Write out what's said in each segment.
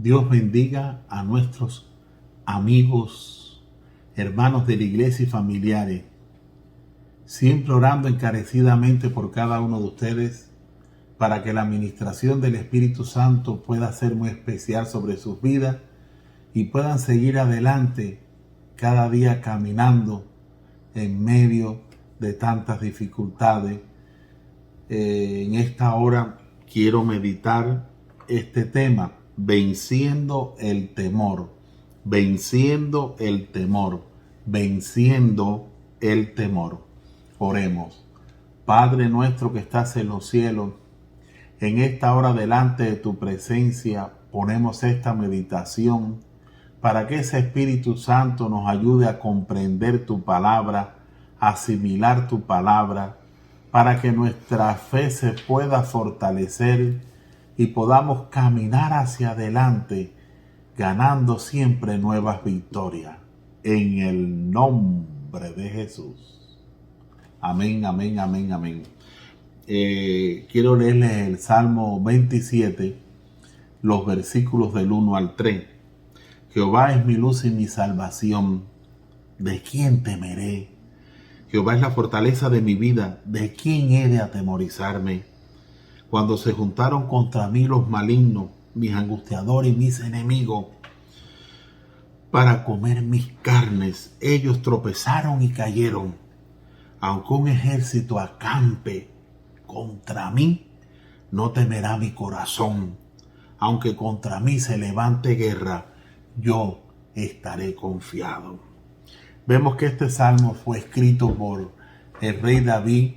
Dios bendiga a nuestros amigos, hermanos de la iglesia y familiares. Siempre orando encarecidamente por cada uno de ustedes para que la administración del Espíritu Santo pueda ser muy especial sobre sus vidas y puedan seguir adelante cada día caminando en medio de tantas dificultades. En esta hora quiero meditar este tema, venciendo el temor, venciendo el temor, venciendo el temor. Oremos. Padre nuestro que estás en los cielos, en esta hora delante de tu presencia ponemos esta meditación para que ese Espíritu Santo nos ayude a comprender tu palabra, a asimilar tu palabra, para que nuestra fe se pueda fortalecer y podamos caminar hacia adelante, ganando siempre nuevas victorias. En el nombre de Jesús. Amén, amén, amén, amén. Quiero leerles el Salmo 27, los versículos del 1 al 3. Jehová es mi luz y mi salvación. ¿De quién temeré? Jehová es la fortaleza de mi vida. ¿De quién he de atemorizarme? Cuando se juntaron contra mí los malignos, mis angustiadores y mis enemigos, para comer mis carnes, ellos tropezaron y cayeron. Aunque un ejército acampe contra mí, no temerá mi corazón. Aunque contra mí se levante guerra, yo estaré confiado. Vemos que este salmo fue escrito por el rey David,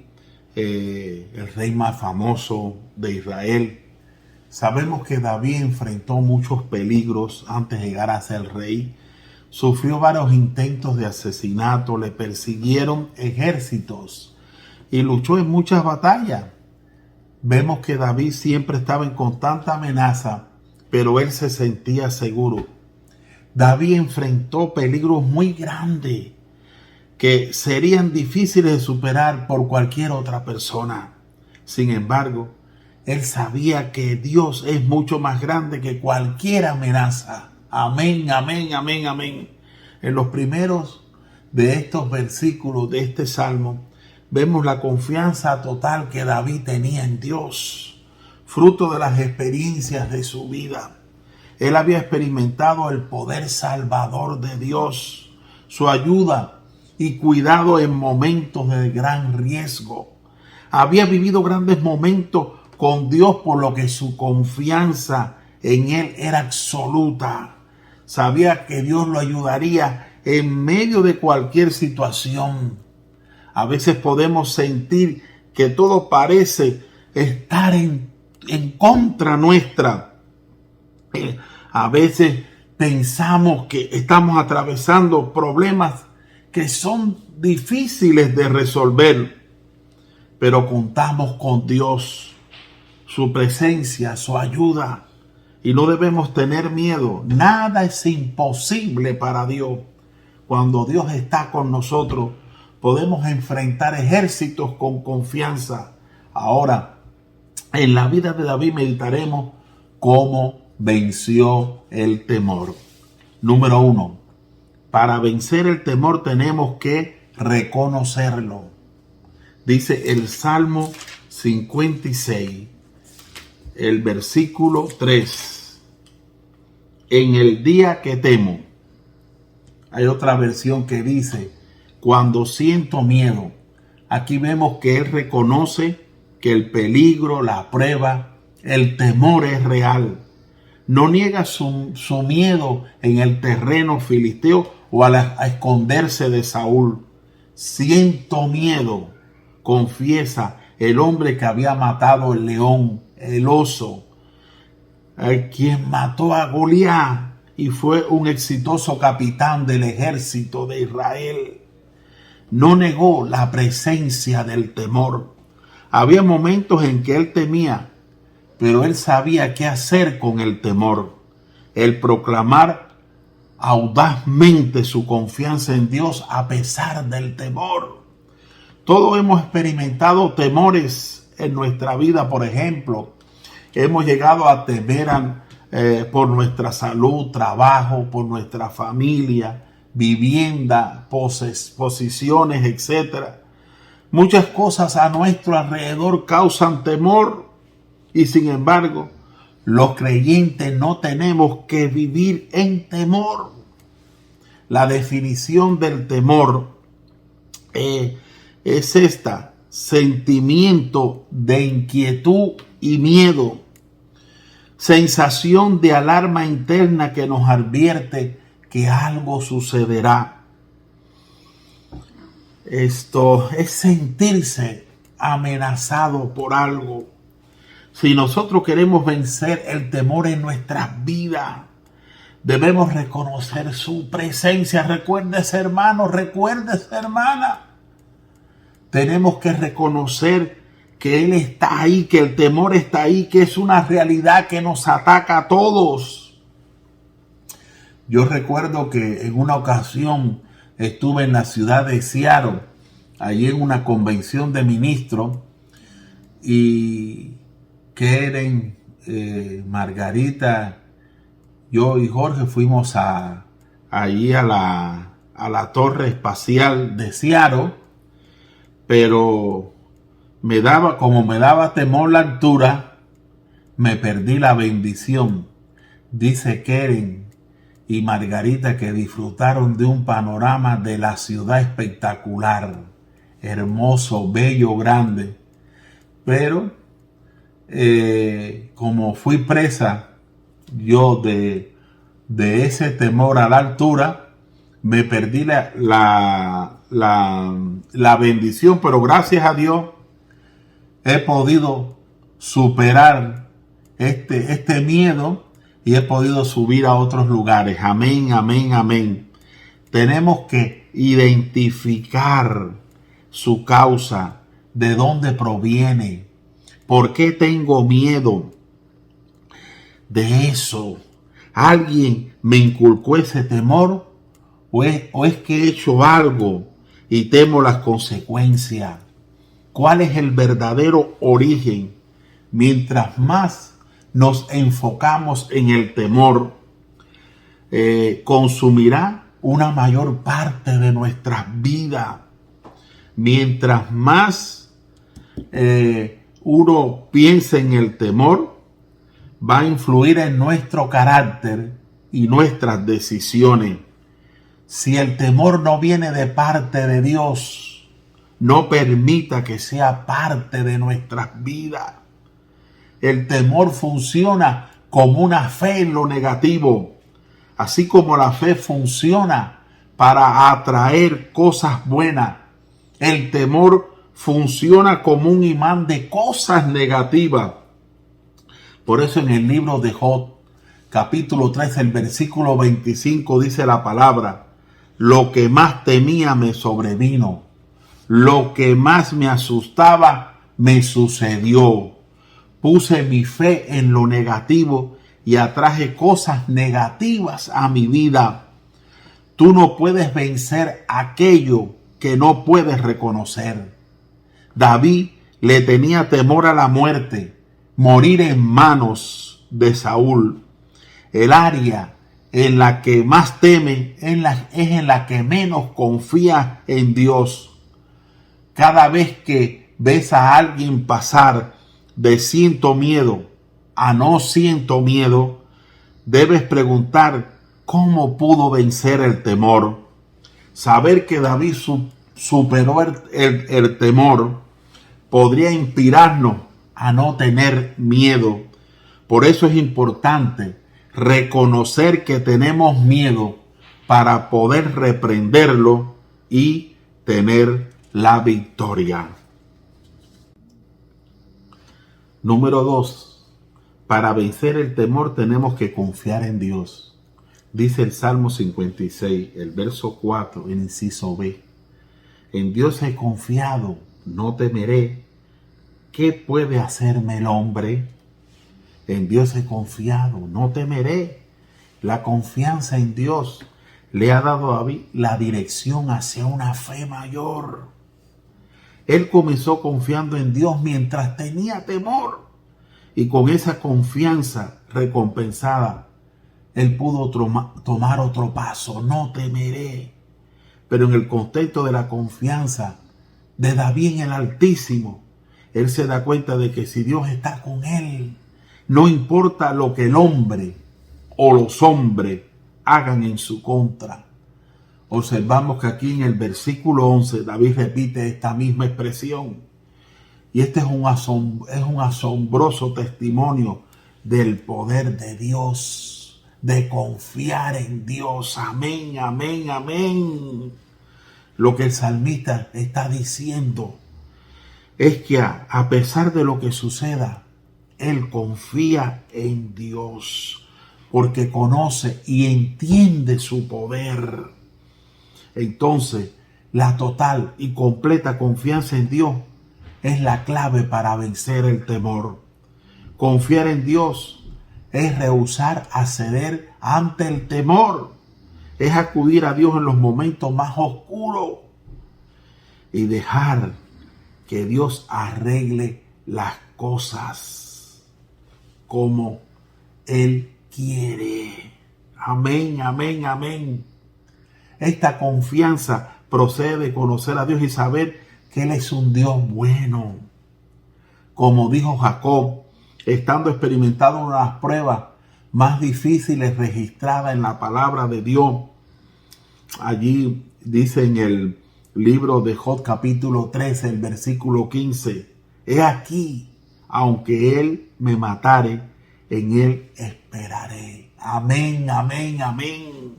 el rey más famoso de Israel. Sabemos que David enfrentó muchos peligros antes de llegar a ser rey. Sufrió varios intentos de asesinato, le persiguieron ejércitos y luchó en muchas batallas. Vemos que David siempre estaba en constante amenaza, pero él se sentía seguro. David enfrentó peligros muy grandes que serían difíciles de superar por cualquier otra persona. Sin embargo, él sabía que Dios es mucho más grande que cualquier amenaza. Amén, amén, amén, amén. En los primeros de estos versículos de este salmo, vemos la confianza total que David tenía en Dios, fruto de las experiencias de su vida. Él había experimentado el poder salvador de Dios, su ayuda y cuidado en momentos de gran riesgo. Había vivido grandes momentos con Dios, por lo que su confianza en Él era absoluta. Sabía que Dios lo ayudaría en medio de cualquier situación. A veces podemos sentir que todo parece estar en contra nuestra. A veces pensamos que estamos atravesando problemas que son difíciles de resolver, pero contamos con Dios, su presencia, su ayuda, y no debemos tener miedo. Nada es imposible para Dios. Cuando Dios está con nosotros, podemos enfrentar ejércitos con confianza. Ahora, en la vida de David meditaremos cómo venció el temor. Número 1. Para vencer el temor tenemos que reconocerlo. Dice el Salmo 56, el versículo 3. En el día que temo. Hay otra versión que dice, cuando siento miedo. Aquí vemos que él reconoce que el peligro, la prueba, el temor es real. No niega su miedo en el terreno filisteo o a esconderse de Saúl. Siento miedo, confiesa el hombre que había matado el león, el oso, quien mató a Goliat y fue un exitoso capitán del ejército de Israel. No negó la presencia del temor. Había momentos en que él temía, pero él sabía qué hacer con el temor. El proclamar audazmente su confianza en Dios a pesar del temor. Todos hemos experimentado temores en nuestra vida. Por ejemplo, hemos llegado a temer por nuestra salud, trabajo, por nuestra familia, vivienda, posiciones, etcétera. Muchas cosas a nuestro alrededor causan temor y sin embargo, los creyentes no tenemos que vivir en temor. La definición del temor es esta: sentimiento de inquietud y miedo, sensación de alarma interna que nos advierte que algo sucederá. Esto es sentirse amenazado por algo. Si nosotros queremos vencer el temor en nuestras vidas, debemos reconocer su presencia. Recuérdese, hermano, recuérdese, hermana. Tenemos que reconocer que Él está ahí, que el temor está ahí, que es una realidad que nos ataca a todos. Yo recuerdo que en una ocasión estuve en la ciudad de Seattle, allí en una convención de ministros, y Keren, Margarita, yo y Jorge fuimos allí a la torre espacial de Seattle, pero como me daba temor la altura, me perdí la bendición. Dice Keren y Margarita que disfrutaron de un panorama de la ciudad espectacular, hermoso, bello, grande. Pero como fui presa yo de ese temor a la altura, me perdí la bendición, pero gracias a Dios he podido superar este miedo y he podido subir a otros lugares. Amén, amén, amén. Tenemos que identificar su causa, de dónde proviene, por qué tengo miedo de eso. ¿Alguien me inculcó ese temor o es que he hecho algo y temo las consecuencias? ¿Cuál es el verdadero origen? Mientras más nos enfocamos en el temor, consumirá una mayor parte de nuestras vidas. Mientras más uno piensa en el temor, va a influir en nuestro carácter y nuestras decisiones. Si el temor no viene de parte de Dios, no permita que sea parte de nuestras vidas. El temor funciona como una fe en lo negativo, así como la fe funciona para atraer cosas buenas. El temor funciona como un imán de cosas negativas. Por eso en el libro de Job, capítulo 3, el versículo 25, dice la palabra: lo que más temía me sobrevino, lo que más me asustaba me sucedió. Puse mi fe en lo negativo y atraje cosas negativas a mi vida. Tú no puedes vencer aquello que no puedes reconocer. David le tenía temor a la muerte, morir en manos de Saúl. El área en la que más teme es en la que menos confía en Dios. Cada vez que ves a alguien pasar de siento miedo a no siento miedo, debes preguntar cómo pudo vencer el temor. Saber que David superó el temor podría inspirarnos a no tener miedo. Por eso es importante reconocer que tenemos miedo para poder reprenderlo y tener la victoria. Número 2. Para vencer el temor tenemos que confiar en Dios. Dice el Salmo 56, el verso 4, el inciso B: en Dios he confiado, no temeré. ¿Qué puede hacerme el hombre? En Dios he confiado, no temeré. La confianza en Dios le ha dado a David la dirección hacia una fe mayor. Él comenzó confiando en Dios mientras tenía temor Y con esa confianza recompensada, él pudo tomar otro paso. No temeré. Pero en el contexto de la confianza de David en el Altísimo, él se da cuenta de que si Dios está con él, no importa lo que el hombre o los hombres hagan en su contra. Observamos que aquí en el versículo 11 David repite esta misma expresión. Y este es un asombroso testimonio del poder de Dios, de confiar en Dios. Amén, amén, amén. Lo que el salmista está diciendo es que a pesar de lo que suceda, él confía en Dios, porque conoce y entiende su poder. Entonces, la total y completa confianza en Dios es la clave para vencer el temor. Confiar en Dios es rehusar a ceder ante el temor. Es acudir a Dios en los momentos más oscuros y dejar que Dios arregle las cosas como Él quiere. Amén, amén, amén. Esta confianza procede de conocer a Dios y saber que Él es un Dios bueno. Como dijo Jacob, estando experimentado en las pruebas más difíciles registradas en la palabra de Dios. Allí dice en el libro de Job capítulo 13, el versículo 15. He aquí, aunque Él me matare, en Él esperaré. Amén, amén, amén.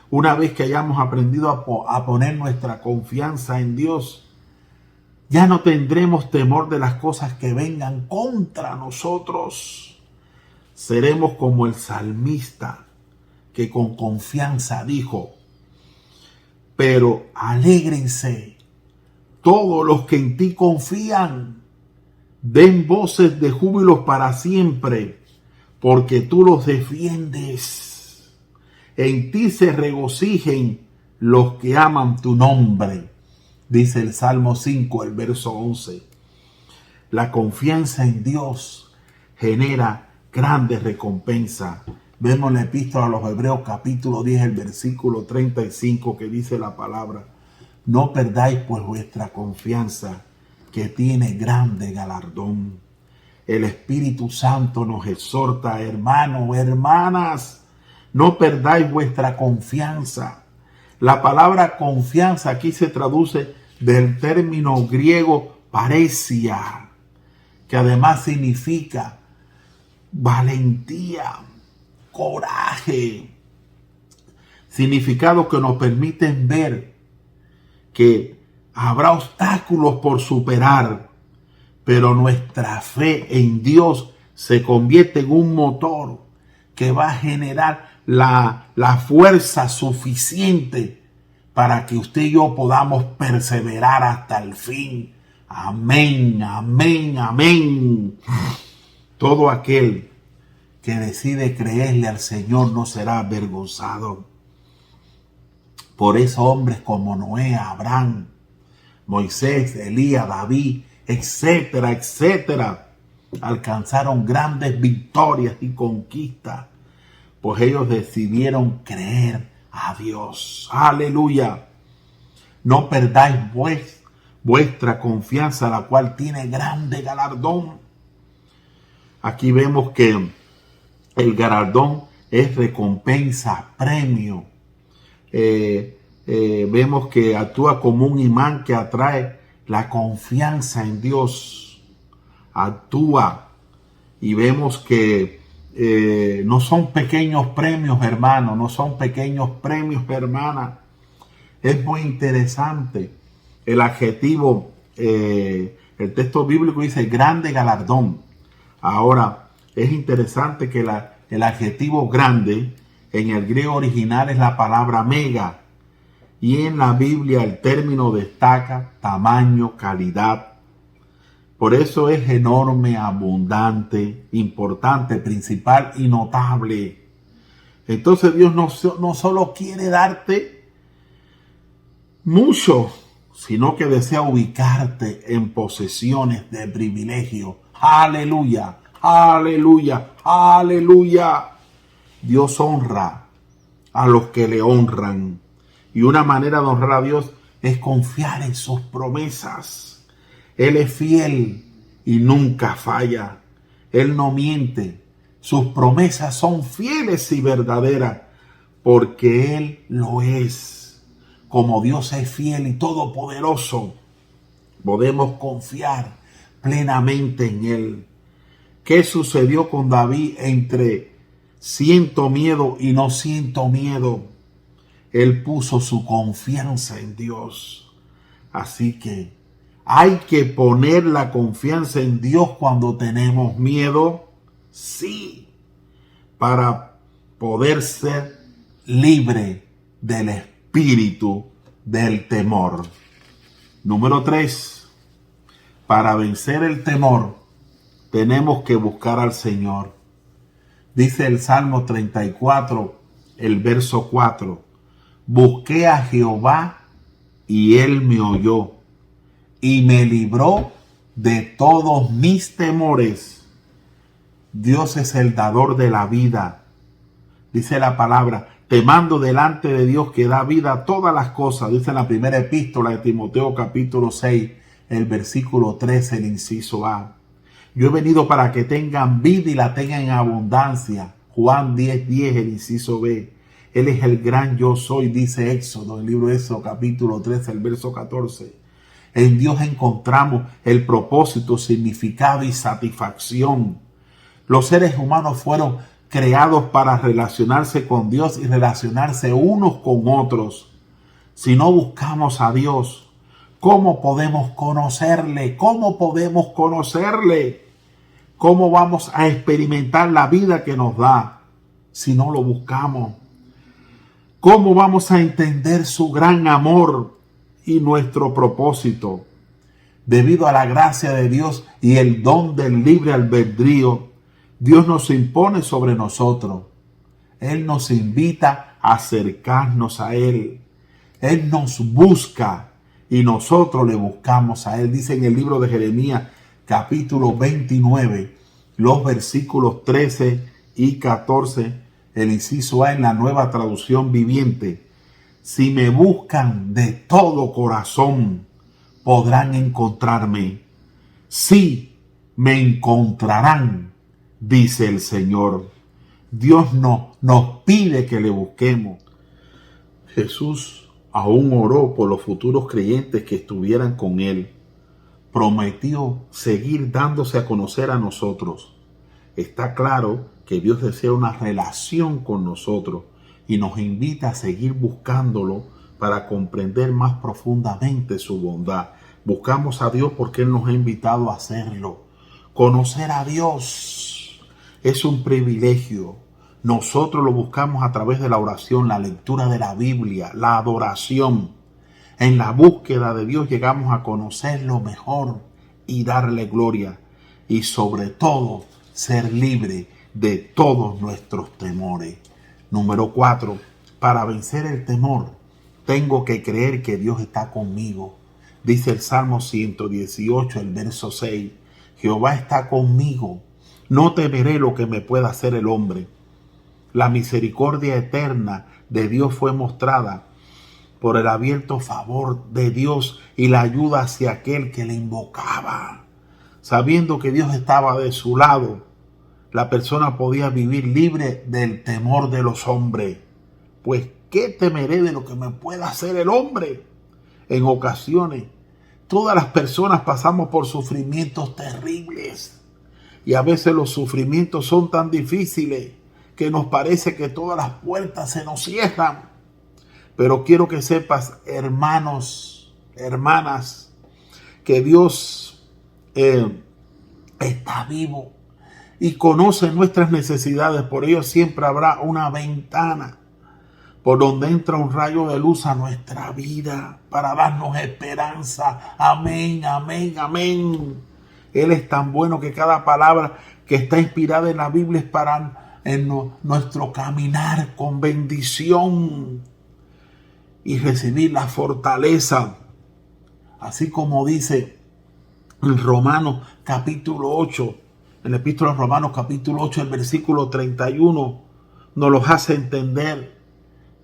Una vez que hayamos aprendido a poner nuestra confianza en Dios, ya no tendremos temor de las cosas que vengan contra nosotros. Seremos como el salmista que con confianza dijo: pero alégrense todos los que en ti confían, den voces de júbilo para siempre, porque tú los defiendes. En ti se regocijen los que aman tu nombre, dice el Salmo 5, el verso 11. La confianza en Dios genera grandes recompensas. Vemos la epístola a los Hebreos capítulo 10, el versículo 35, que dice la palabra: no perdáis pues vuestra confianza, que tiene grande galardón. El Espíritu Santo nos exhorta, hermanos, hermanas, no perdáis vuestra confianza. La palabra confianza aquí se traduce del término griego paresia, que además significa valentía, coraje, significado que nos permiten ver que habrá obstáculos por superar, pero nuestra fe en Dios se convierte en un motor que va a generar la fuerza suficiente para que usted y yo podamos perseverar hasta el fin. Amén, amén, amén. Todo aquel que decide creerle al Señor no será avergonzado. Por eso hombres como Noé, Abraham, Moisés, Elías, David, etcétera, etcétera, alcanzaron grandes victorias y conquistas, pues ellos decidieron creer a Dios. Aleluya. No perdáis vuestra confianza, la cual tiene grande galardón. Aquí vemos que el galardón es recompensa, premio. Vemos que actúa como un imán que atrae la confianza en Dios. Actúa y vemos que no son pequeños premios, hermanos, no son pequeños premios, hermana. Es muy interesante el adjetivo, el texto bíblico dice grande galardón. Ahora, es interesante que el adjetivo grande en el griego original es la palabra mega, y en la Biblia el término destaca tamaño, calidad. Por eso es enorme, abundante, importante, principal y notable. Entonces Dios no solo quiere darte mucho, sino que desea ubicarte en posesiones de privilegio. Aleluya, Aleluya, aleluya. Dios honra a los que le honran. Y una manera de honrar a Dios es confiar en sus promesas. Él es fiel y nunca falla. Él no miente. Sus promesas son fieles y verdaderas porque Él lo es. Como Dios es fiel y todopoderoso, podemos confiar plenamente en Él. ¿Qué sucedió con David entre siento miedo y no siento miedo? Él puso su confianza en Dios. Así que hay que poner la confianza en Dios cuando tenemos miedo. Sí, para poder ser libre del espíritu del temor. Número 3. Para vencer el temor, tenemos que buscar al Señor. Dice el Salmo 34, el verso 4. Busqué a Jehová y Él me oyó y me libró de todos mis temores. Dios es el dador de la vida. Dice la palabra, te mando delante de Dios que da vida a todas las cosas. Dice en la primera epístola de Timoteo capítulo 6, el versículo 13, el inciso A. Yo he venido para que tengan vida y la tengan en abundancia. Juan 10:10, el inciso B. Él es el gran yo soy, dice Éxodo, el libro de Éxodo capítulo 13, el verso 14. En Dios encontramos el propósito, significado y satisfacción. Los seres humanos fueron creados para relacionarse con Dios y relacionarse unos con otros. Si no buscamos a Dios, ¿cómo podemos conocerle? ¿Cómo podemos conocerle? ¿Cómo vamos a experimentar la vida que nos da si no lo buscamos? ¿Cómo vamos a entender su gran amor y nuestro propósito? Debido a la gracia de Dios y el don del libre albedrío, Dios nos impone sobre nosotros. Él nos invita a acercarnos a Él. Él nos busca y nosotros le buscamos a Él. Dice en el libro de Jeremías, capítulo 29, los versículos 13 y 14, el inciso A en la Nueva Traducción Viviente. Si me buscan de todo corazón, podrán encontrarme. Sí, me encontrarán, dice el Señor. Dios nos pide que le busquemos. Jesús aún oró por los futuros creyentes que estuvieran con Él. Prometió seguir dándose a conocer a nosotros. Está claro que Dios desea una relación con nosotros y nos invita a seguir buscándolo para comprender más profundamente su bondad. Buscamos a Dios porque Él nos ha invitado a hacerlo. Conocer a Dios es un privilegio. Nosotros lo buscamos a través de la oración, la lectura de la Biblia, la adoración. En la búsqueda de Dios llegamos a conocerlo mejor y darle gloria. Y sobre todo, ser libre de todos nuestros temores. Número 4. Para vencer el temor, tengo que creer que Dios está conmigo. Dice el Salmo 118, el verso 6. Jehová está conmigo. No temeré lo que me pueda hacer el hombre. La misericordia eterna de Dios fue mostrada por el abierto favor de Dios y la ayuda hacia aquel que le invocaba. Sabiendo que Dios estaba de su lado, la persona podía vivir libre del temor de los hombres. Pues, ¿qué temeré de lo que me pueda hacer el hombre? En ocasiones, todas las personas pasamos por sufrimientos terribles. Y a veces los sufrimientos son tan difíciles que nos parece que todas las puertas se nos cierran. Pero quiero que sepas, hermanos, hermanas, que Dios está vivo y conoce nuestras necesidades. Por ello siempre habrá una ventana por donde entra un rayo de luz a nuestra vida para darnos esperanza. Amén, amén, amén. Él es tan bueno que cada palabra que está inspirada en la Biblia es para nuestro caminar con bendición y recibir la fortaleza. Así como dice en Romanos capítulo 8, En la Epístola a los Romanos capítulo 8, el versículo 31, nos los hace entender.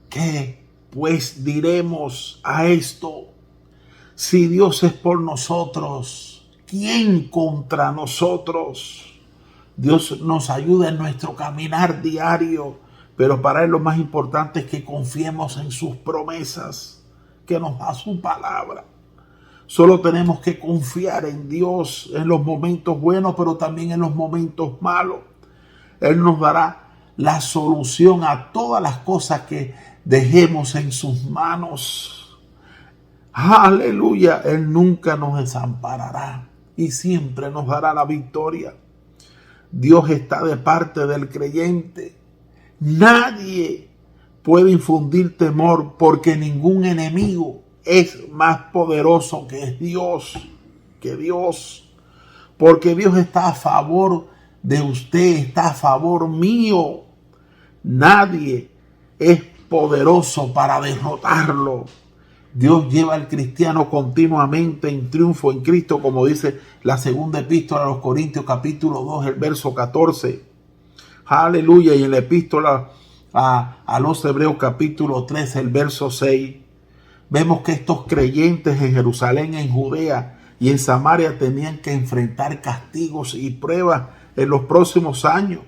¿Qué pues diremos a esto? Si Dios es por nosotros, ¿quién contra nosotros? Dios nos ayuda en nuestro caminar diario, pero para Él lo más importante es que confiemos en sus promesas, que nos da su palabra. Solo tenemos que confiar en Dios en los momentos buenos, pero también en los momentos malos. Él nos dará la solución a todas las cosas que dejemos en sus manos. Aleluya, Él nunca nos desamparará y siempre nos dará la victoria. Dios está de parte del creyente. Nadie puede infundir temor porque ningún enemigo es más poderoso que Dios. Porque Dios está a favor de usted, está a favor mío. Nadie es poderoso para derrotarlo. Dios lleva al cristiano continuamente en triunfo en Cristo, como dice la segunda epístola a los Corintios capítulo 2, el verso 14. Aleluya. Y en la epístola a los Hebreos capítulo 3, el verso 6. Vemos que estos creyentes en Jerusalén, en Judea y en Samaria tenían que enfrentar castigos y pruebas en los próximos años.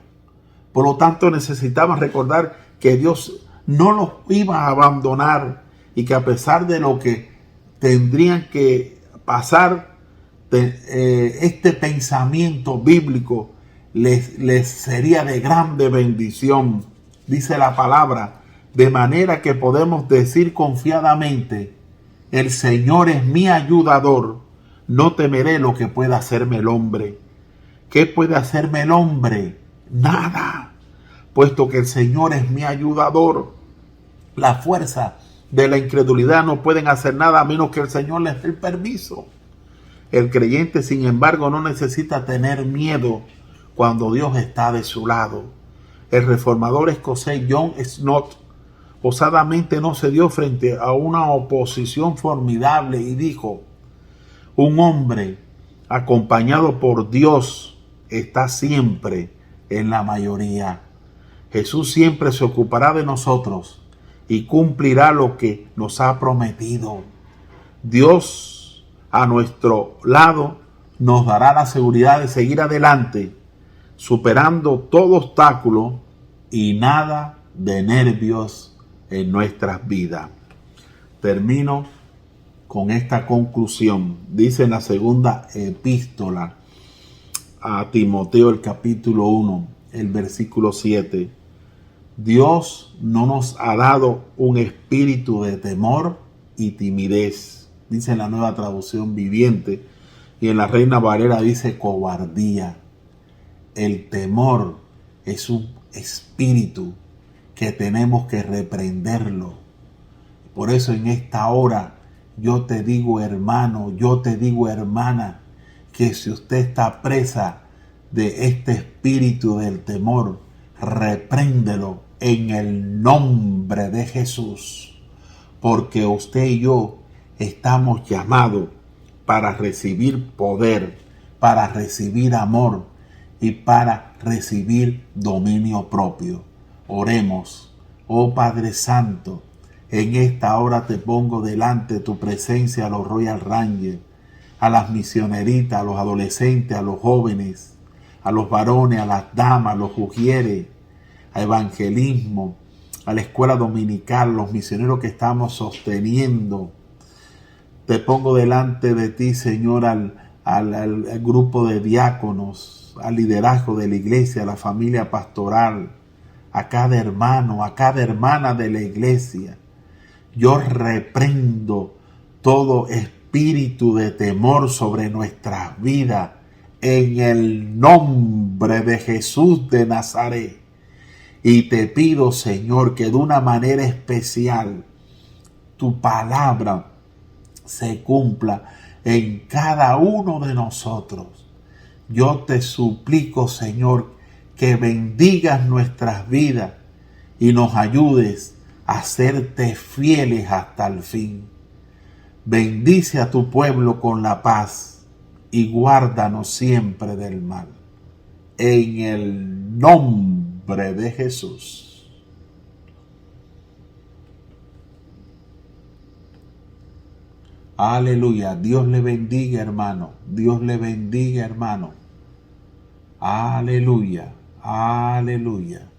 Por lo tanto, necesitaban recordar que Dios no los iba a abandonar y que a pesar de lo que tendrían que pasar, este pensamiento bíblico les sería de grande bendición. Dice la palabra, de manera que podemos decir confiadamente, el Señor es mi ayudador, no temeré lo que pueda hacerme el hombre. ¿Qué puede hacerme el hombre? Nada, puesto que el Señor es mi ayudador. La fuerza de la incredulidad no pueden hacer nada a menos que el Señor les dé el permiso. El creyente, sin embargo, no necesita tener miedo cuando Dios está de su lado. El reformador escocés John Stott osadamente no cedió frente a una oposición formidable y dijo: un hombre acompañado por Dios está siempre en la mayoría. Jesús siempre se ocupará de nosotros y cumplirá lo que nos ha prometido. Dios a nuestro lado nos dará la seguridad de seguir adelante, superando todo obstáculo y nada de nervios en nuestras vidas. Termino con esta conclusión. Dice en la segunda epístola a Timoteo, el capítulo 1, el versículo 7. Dios no nos ha dado un espíritu de temor y timidez. Dice en la Nueva Traducción Viviente, y en la Reina Valera dice cobardía. El temor es un espíritu que tenemos que reprenderlo. Por eso en esta hora yo te digo, hermano, yo te digo, hermana, que si usted está presa de este espíritu del temor, repréndelo en el nombre de Jesús, porque usted y yo estamos llamados para recibir poder, para recibir amor y para recibir dominio propio. Oremos. Oh Padre Santo, en esta hora te pongo delante de tu presencia a los Royal Rangers, a las misioneritas, a los adolescentes, a los jóvenes, a los varones, a las damas, a los ujieres, a evangelismo, a la escuela dominical, los misioneros que estamos sosteniendo. Te pongo delante de ti, Señor, al grupo de diáconos, al liderazgo de la iglesia, a la familia pastoral, a cada hermano, a cada hermana de la iglesia. Yo reprendo todo espíritu de temor sobre nuestras vidas en el nombre de Jesús de Nazaret. Y te pido, Señor, que de una manera especial tu palabra se cumpla en cada uno de nosotros. Yo te suplico, Señor, que bendigas nuestras vidas y nos ayudes a serte fieles hasta el fin. Bendice a tu pueblo con la paz y guárdanos siempre del mal. en el nombre de Jesús. Aleluya. Dios le bendiga, hermano. Dios le bendiga, hermano. Aleluya. Aleluya.